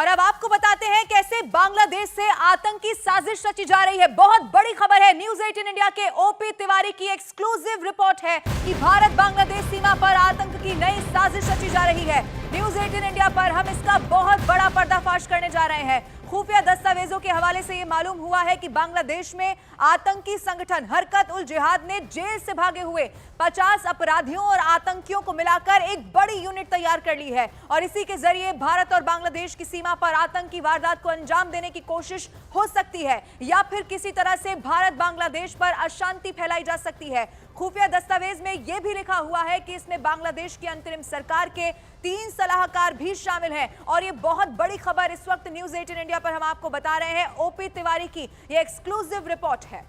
और अब आपको बताते हैं कैसे बांग्लादेश से आतंकी साजिश रची जा रही है। बहुत बड़ी खबर है, न्यूज़ 18 इंडिया के ओपी तिवारी की एक्सक्लूसिव रिपोर्ट है कि भारत बांग्लादेश सीमा पर आतंक की नई साजिश रची जा रही है। न्यूज़ 18 इंडिया पर हम इसका बहुत बड़ा पर्दाफाश करने जा रहे हैं। खुफिया दस्तावेजों के हवाले से यह मालूम हुआ है कि बांग्लादेश में आतंकी संगठन हरकत उल जिहाद ने जेल से भागे हुए 50 अपराधियों और आतंकियों को मिलाकर एक बड़ी यूनिट तैयार कर ली है और इसी के जरिए भारत और बांग्लादेश की सीमा पर आतंकी वारदात को अंजाम देने की कोशिश हो सकती है या फिर किसी तरह से भारत बांग्लादेश पर अशांति फैलाई जा सकती है। खुफिया दस्तावेज में यह भी लिखा हुआ है कि इसमें बांग्लादेश की अंतरिम सरकार के 3 सलाहकार भी शामिल हैं और ये बहुत बड़ी खबर इस वक्त न्यूज़ 18 इंडिया पर हम आपको बता रहे हैं। ओपी तिवारी की ये एक्सक्लूसिव रिपोर्ट है।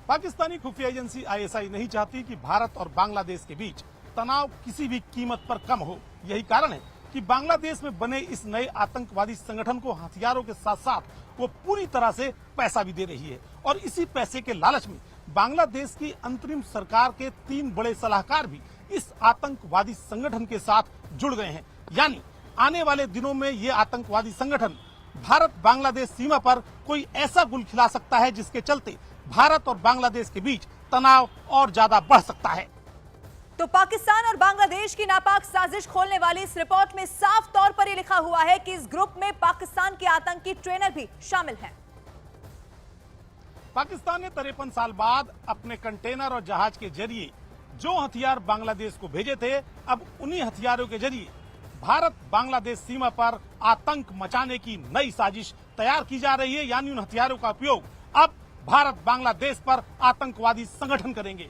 पाकिस्तानी खुफिया एजेंसी आईएसआई नहीं चाहती कि भारत और बांग्लादेश के बीच तनाव किसी भी कीमत पर कम हो। यही कारण है कि बांग्लादेश में बने इस नए आतंकवादी संगठन को हथियारों के साथ साथ वो पूरी तरह से पैसा भी दे रही है और इसी पैसे के लालच में बांग्लादेश की अंतरिम सरकार के 3 बड़े सलाहकार भी इस आतंकवादी संगठन के साथ जुड़ गए हैं। यानी आने वाले दिनों में ये आतंकवादी संगठन भारत बांग्लादेश सीमा पर कोई ऐसा गुल खिला सकता है जिसके चलते भारत और बांग्लादेश के बीच तनाव और ज्यादा बढ़ सकता है। तो पाकिस्तान और बांग्लादेश की नापाक साजिश खोलने वाली इस रिपोर्ट में साफ तौर पर यह लिखा हुआ है कि इस ग्रुप में पाकिस्तान के आतंकी ट्रेनर भी शामिल हैं। पाकिस्तान ने 53 साल बाद अपने कंटेनर और जहाज के जरिए जो हथियार बांग्लादेश को भेजे थे, अब उन्हीं हथियारों के जरिए भारत बांग्लादेश सीमा पर आतंक मचाने की नई साजिश तैयार की जा रही है। यानी उन हथियारों का उपयोग अब भारत बांग्लादेश पर आतंकवादी संगठन करेंगे।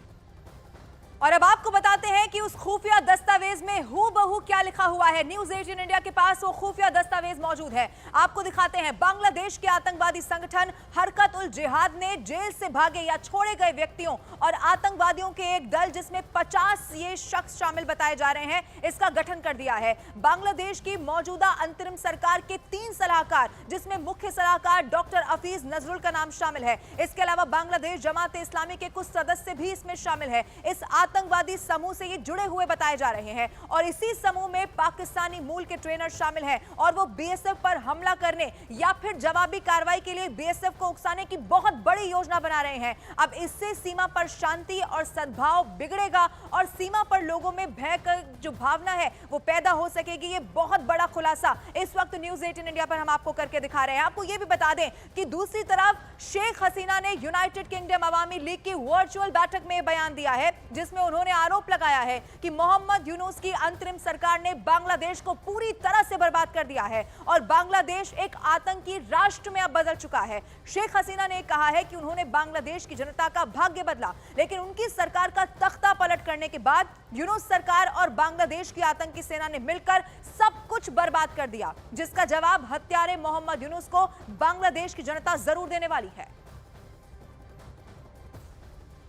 और अब आपको बताते हैं कि उस खुफिया दस्तावेज में हूबहू क्या लिखा हुआ है। न्यूज़ 18 इंडिया के पास वो खुफिया दस्तावेज मौजूद है, आपको दिखाते हैं। बांग्लादेश के आतंकवादी संगठन हरकत उल जिहाद ने जेल से भागे या छोड़े गए व्यक्तियों और आतंकवादियों के एक दल जिसमें 50 ये शख्स शामिल बताए जा रहे हैं, इसका गठन कर दिया है। बांग्लादेश की मौजूदा अंतरिम सरकार के 3 सलाहकार जिसमें मुख्य सलाहकार डॉक्टर हफीज नजरुल का नाम शामिल है। इसके अलावा बांग्लादेश जमात इस्लामी के कुछ सदस्य भी इसमें शामिल है। इस आतंकवादी समूह से ये जुड़े हुए बताए जा रहे हैं और इसी समूह में पाकिस्तानी मूल के ट्रेनर शामिल हैं और वो बीएसएफ पर हमला करने या फिर जवाबी कार्रवाई के लिए बीएसएफ को उकसाने की बहुत बड़ी योजना बना रहे हैं। अब इससे सीमा पर शांति और सद्भाव बिगड़ेगा और सीमा पर लोगों में भय का जो भावना है वो पैदा हो सकेगी। ये बहुत बड़ा खुलासा इस वक्त न्यूज़ 18 इंडिया पर हम आपको करके दिखा रहे हैं। आपको ये भी बता दें कि दूसरी तरफ शेख हसीना ने यूनाइटेड किंगडम अवामी लीग की वर्चुअल बैठक में बयान दिया है जिसमें उन्होंने आरोप लगाया है कि मोहम्मद यूनुस की अंतरिम सरकार ने बांग्लादेश को पूरी तरह से बर्बाद कर दिया है और बांग्लादेश एक आतंकी राष्ट्र में अब बदल चुका है। शेख हसीना ने कहा है कि उन्होंने बांग्लादेश की जनता का भाग्य बदला, लेकिन उनकी सरकार का तख्ता पलट करने के बाद यूनुस सरकार और बांग्लादेश की आतंकी सेना ने मिलकर सब कुछ बर्बाद कर दिया, जिसका जवाब हत्यारे मोहम्मद यूनुस को बांग्लादेश की जनता जरूर देने वाली है।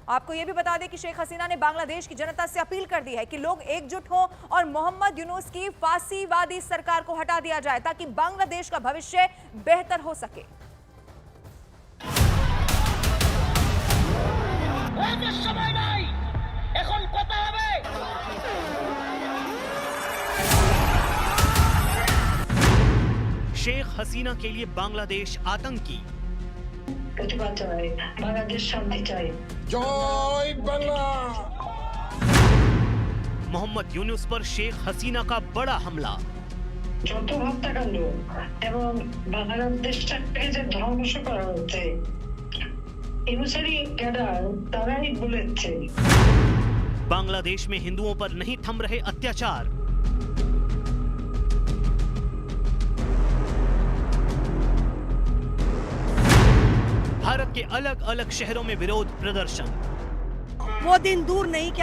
आपको यह भी बता दें कि शेख हसीना ने बांग्लादेश की जनता से अपील कर दी है कि लोग एकजुट हों और मोहम्मद यूनुस की फांसीवादी सरकार को हटा दिया जाए ताकि बांग्लादेश का भविष्य बेहतर हो सके। शेख हसीना के लिए बांग्लादेश आतंकी, बांग्लादेश शांति चाहिए। जय बांग्ला। मोहम्मद यूनुस पर शेख हसीना का बड़ा हमला। যত হত্যাকাণ্ড এবং বাংলাদেশটাকে যে ধ্বংস করা হচ্ছে ইউনুসারি ক্যাডার তারাই বলেছে। बांग्लादेश में हिंदुओं पर नहीं थम रहे अत्याचार। भारत के अलग अलग शहरों में विरोध प्रदर्शन। वो दिन दूर नहीं कि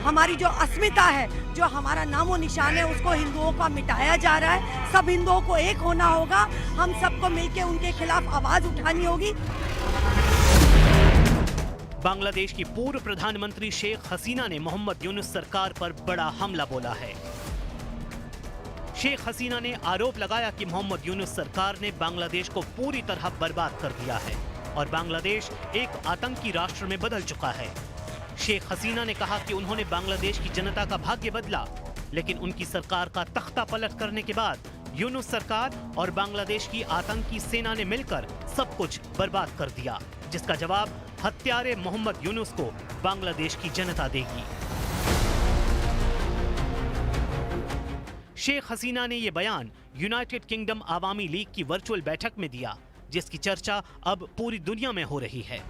हमारी जो अस्मिता है, जो हमारा नामो निशान है, उसको हिंदुओं का मिटाया जा रहा है। सब हिंदुओं को एक होना होगा, हम सबको मिलकर उनके खिलाफ आवाज उठानी होगी। बांग्लादेश की पूर्व प्रधानमंत्री शेख हसीना ने मोहम्मद यूनुस सरकार पर बड़ा हमला बोला है। शेख हसीना ने आरोप लगाया कि मोहम्मद यूनुस सरकार ने बांग्लादेश को पूरी तरह बर्बाद कर दिया है और बांग्लादेश एक आतंकी राष्ट्र में बदल चुका है। शेख हसीना ने कहा कि उन्होंने बांग्लादेश की जनता का भाग्य बदला लेकिन उनकी सरकार का तख्ता पलट करने के बाद यूनुस सरकार और बांग्लादेश की आतंकी सेना ने मिलकर सब कुछ बर्बाद कर दिया, जिसका जवाब हत्यारे मोहम्मद यूनुस को बांग्लादेश की जनता देगी। शेख हसीना ने यह बयान यूनाइटेड किंगडम आवामी लीग की वर्चुअल बैठक में दिया, जिसकी चर्चा अब पूरी दुनिया में हो रही है।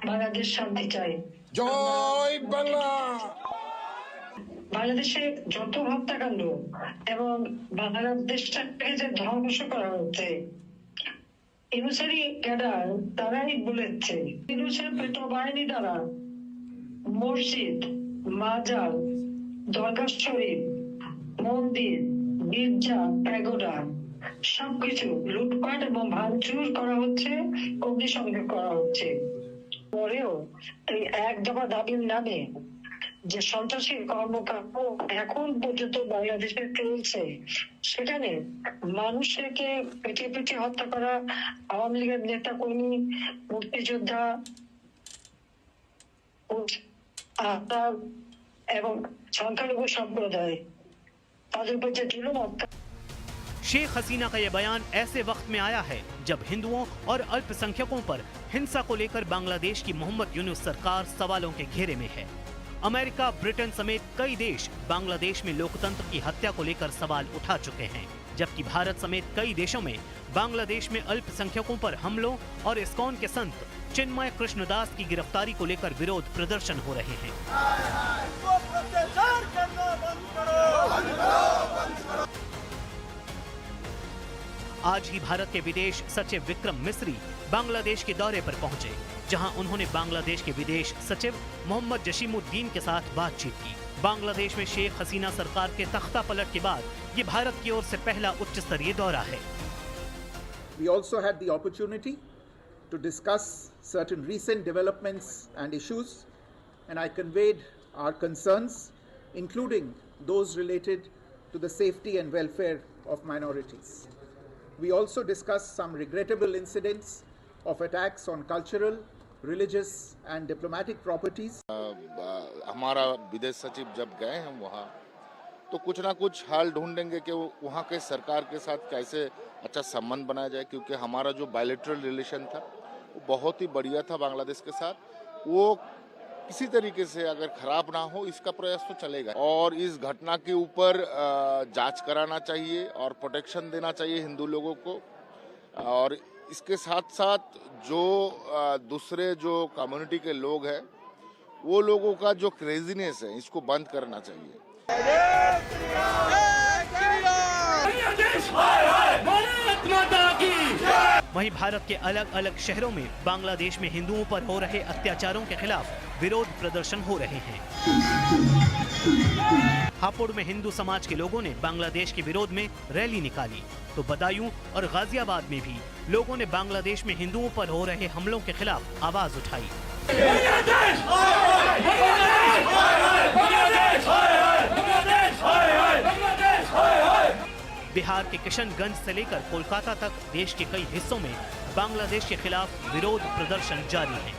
বাংলাদেশ শান্তি চাই। জয় বাংলা। বাংলাদেশে যত হত্যাকাণ্ড এবং বাংলাদেশটাকে যে ধ্বংস করা হচ্ছে, ইনুসারি ক্যাডার তারাই বলেছে। ইনুসের পেটো বাহিনী দ্বারা মসজিদ, মাজার, দরগা শরীফ, মন্দির, গির্জা, প্যাগোডা সবকিছু লুটপাট এবং ভাঙচুর করা হচ্ছে, অগ্নিসংযোগ করা হচ্ছে। পরেও এই এক দফা দাবির নামে যে সন্ত্রাসী কর্মকাণ্ড এখন পর্যন্ত বাংলাদেশে চলছে, সেখানে মানুষকে পেটে পেটে হত্যা করা, আওয়ামী লীগের নেতা কর্মী, মুক্তিযোদ্ধা এবং সংখ্যালঘু সম্প্রদায় তাদের উপর যে জুলুম शेख हसीना का यह बयान ऐसे वक्त में आया है जब हिंदुओं और अल्पसंख्यकों पर हिंसा को लेकर बांग्लादेश की मोहम्मद यूनुस सरकार सवालों के घेरे में है। अमेरिका, ब्रिटेन समेत कई देश बांग्लादेश में लोकतंत्र की हत्या को लेकर सवाल उठा चुके हैं, जबकि भारत समेत कई देशों में बांग्लादेश में अल्पसंख्यकों पर हमलों और इस्कॉन के संत चिन्मय कृष्णदास की गिरफ्तारी को लेकर विरोध प्रदर्शन हो रहे हैं। आज ही भारत के विदेश सचिव विक्रम मिस्री बांग्लादेश के दौरे पर पहुंचे, जहां उन्होंने बांग्लादेश के विदेश सचिव मोहम्मद जसीमुद्दीन के साथ बातचीत की। बांग्लादेश में शेख हसीना सरकार के तख्ता पलट के बाद ये भारत की ओर से पहला उच्च स्तरीय दौरा है। We also had the opportunity to discuss certain recent developments and issues, and I conveyed our concerns, including those related to the safety and welfare of minorities. We also discussed some regrettable incidents of attacks on cultural, religious and diplomatic properties. हमारा विदेश सचिव जब गए हैं वहाँ, तो कुछ ना कुछ हाल ढूंढेंगे कि वहाँ के सरकार के साथ कैसे अच्छा संबंध बनाया जाए, क्योंकि हमारा जो बायलैटरल रिलेशन था वो बहुत ही बढ़िया था बांग्लादेश के साथ। वो किसी तरीके से अगर खराब ना हो, इसका प्रयास तो चलेगा। और इस घटना के ऊपर जांच कराना चाहिए और प्रोटेक्शन देना चाहिए हिंदू लोगों को, और इसके साथ साथ जो दूसरे जो कम्युनिटी के लोग हैं वो लोगों का जो क्रेजीनेस है इसको बंद करना चाहिए। वहीं भारत के अलग अलग शहरों में बांग्लादेश में हिंदुओं पर हो रहे अत्याचारों के खिलाफ विरोध प्रदर्शन हो रहे हैं। हापुड़ में हिंदू समाज के लोगों ने बांग्लादेश के विरोध में रैली निकाली, तो बदायूं और गाजियाबाद में भी लोगों ने बांग्लादेश में हिंदुओं पर हो रहे हमलों के खिलाफ आवाज उठाई। बिहार के किशनगंज से लेकर कोलकाता तक देश के कई हिस्सों में बांग्लादेश के खिलाफ विरोध प्रदर्शन जारी है।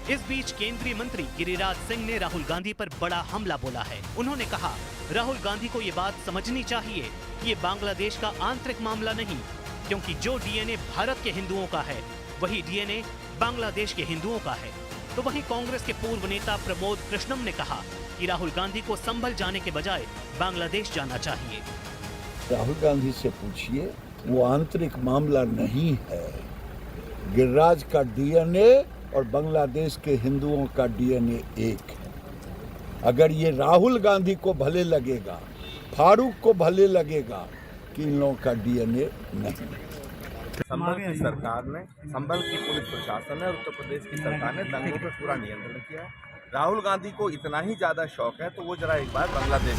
इस बीच केंद्रीय मंत्री गिरिराज सिंह ने राहुल गांधी पर बड़ा हमला बोला है। उन्होंने कहा, राहुल गांधी को ये बात समझनी चाहिए कि ये बांग्लादेश का आंतरिक मामला नहीं, क्योंकि जो डीएनए भारत के हिंदुओं का है वही डीएनए बांग्लादेश के हिंदुओं का है। तो वहीं कांग्रेस के पूर्व नेता प्रमोद कृष्णम ने कहा कि राहुल गांधी को संभल जाने के बजाय बांग्लादेश जाना चाहिए। राहुल गांधी से पूछिए, वो आंतरिक मामला नहीं है। गिरिराज का डीएनए और बांग्लादेश के हिंदुओं का डीएनए एक है। अगर ये राहुल गांधी को भले लगेगा, फारूक को भले लगेगा कि इन लोगों का डीएनए नहीं है। संभल की सरकार ने, संभल की पुलिस प्रशासन ने, उत्तर प्रदेश की सरकार ने दंगों पर पूरा नियंत्रण किया। राहुल गांधी को इतना ही ज्यादा शौक है तो वो जरा एक बार बांग्लादेश।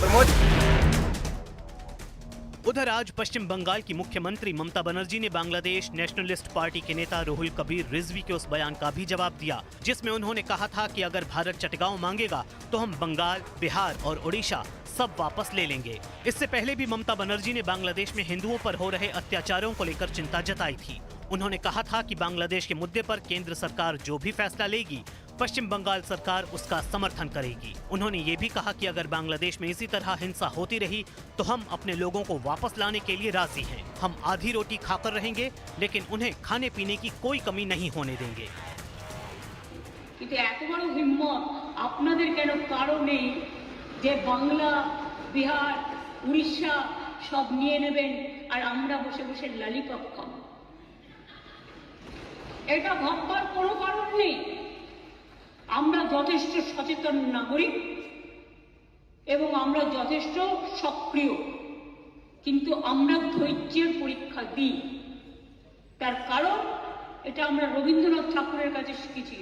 उधर आज पश्चिम बंगाल की मुख्यमंत्री ममता बनर्जी ने बांग्लादेश नेशनलिस्ट पार्टी के नेता रुहुल कबीर रिजवी के उस बयान का भी जवाब दिया, जिसमें उन्होंने कहा था कि अगर भारत चटगांव मांगेगा तो हम बंगाल, बिहार और ओडिशा सब वापस ले लेंगे। इससे पहले भी ममता बनर्जी ने बांग्लादेश में हिंदुओं पर हो रहे अत्याचारों को लेकर चिंता जताई थी उन्होंने कहा था कि बांग्लादेश के मुद्दे पर केंद्र सरकार जो भी फैसला लेगी, पश्चिम बंगाल सरकार उसका समर्थन करेगी। उन्होंने ये भी कहा कि अगर बांग्लादेश में इसी तरह हिंसा होती रही तो हम अपने लोगों को वापस लाने के लिए राजी हैं। हम आधी रोटी खाकर रहेंगे, लेकिन उन्हें खाने पीने की कोई कमी नहीं होने देंगे। কিন্তু এত বড় হিম্মত আপনাদের কেন কারো নেই যে বাংলা, বিহার, উড়িষ্যা সব নিয়ে নেবেন আর আমরা বসে বসে ললিপপ খাবো? এটা ভাববার কোনো কারণ নেই। আমরা যথেষ্ট সচেতন নাগরিক এবং আমরা যথেষ্ট সক্রিয়, কিন্তু আমরা ধৈর্যের পরীক্ষা দিই। তার কারণ এটা আমরা রবীন্দ্রনাথ ঠাকুরের কাছে শিখেছি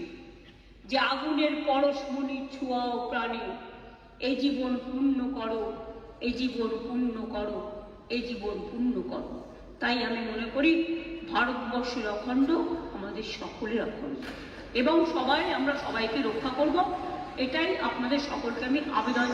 যে আগুনের পরশমণি ছোঁয়াও প্রাণী, এই জীবন পূর্ণ করো, এই জীবন পূর্ণ করো, এই জীবন পূর্ণ করো। তাই আমি মনে করি ভারতবর্ষের অখণ্ড আমাদের সকলের অখণ্ড এবং আমরা সবাইকে রক্ষা করব, এটাই আপনাদের সকলকে আমি আবেদন